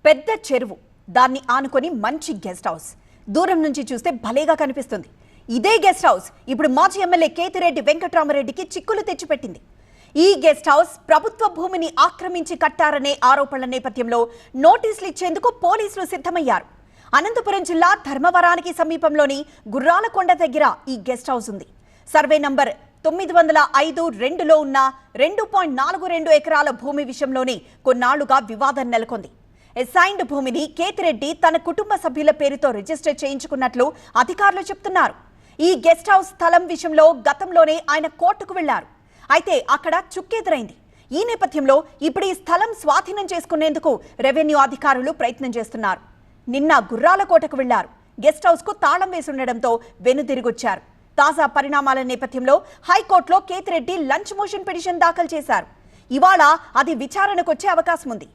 పెద్ద చెరువు, దాన్ని ఆనుకొని మంచి గెస్ట్ హౌస్. దూరం నుంచి చూస్తే భలేగా కనిపిస్తుంది. ఇదే గెస్ట్ హౌస్ ఇప్పుడు మాజీ ఎమ్మెల్యే కేతిరెడ్డి వెంకట్రామరెడ్డికి చిక్కులు తెచ్చిపెట్టింది. ఈ గెస్ట్ హౌస్ ప్రభుత్వ భూమిని ఆక్రమించి కట్టారనే ఆరోపణల నేపథ్యంలో నోటీసులు ఇచ్చేందుకు పోలీసులు సిద్ధమయ్యారు. అనంతపురం జిల్లా ధర్మవరానికి సమీపంలోని గుర్రాలకొండ దగ్గర ఈ గెస్ట్ హౌస్ ఉంది. సర్వే నంబర్ 905-2లో ఉన్న 2.42 ఎకరాల భూమి విషయంలోనే కొన్నాళ్లుగా వివాదం నెలకొంది. అసైన్డ్ భూమిని కేతిరెడ్డి తన కుటుంబ సభ్యుల పేరుతో రిజిస్టర్ చేయించుకున్నట్లు అధికారులు చెప్తున్నారు. ఈ గెస్ట్ హౌస్ స్థలం విషయంలో గతంలోనే ఆయన కోర్టుకు వెళ్లారు. అయితే అక్కడ చుక్కెదురైంది. ఈ నేపథ్యంలో ఇప్పుడు ఈ స్థలం స్వాధీనం చేసుకునేందుకు రెవెన్యూ అధికారులు ప్రయత్నం చేస్తున్నారు. నిన్న గుర్రాలకోటకు వెళ్లారు. గెస్ట్ హౌస్ కు తాళం వేసి ఉండడంతో వెనుదిరిగొచ్చారు. తాజా పరిణామాల నేపథ్యంలో హైకోర్టులో కేతిరెడ్డి లంచ్ మోషన్ పిటిషన్ దాఖలు చేశారు. ఇవాళ అది విచారణకు వచ్చే అవకాశం ఉంది.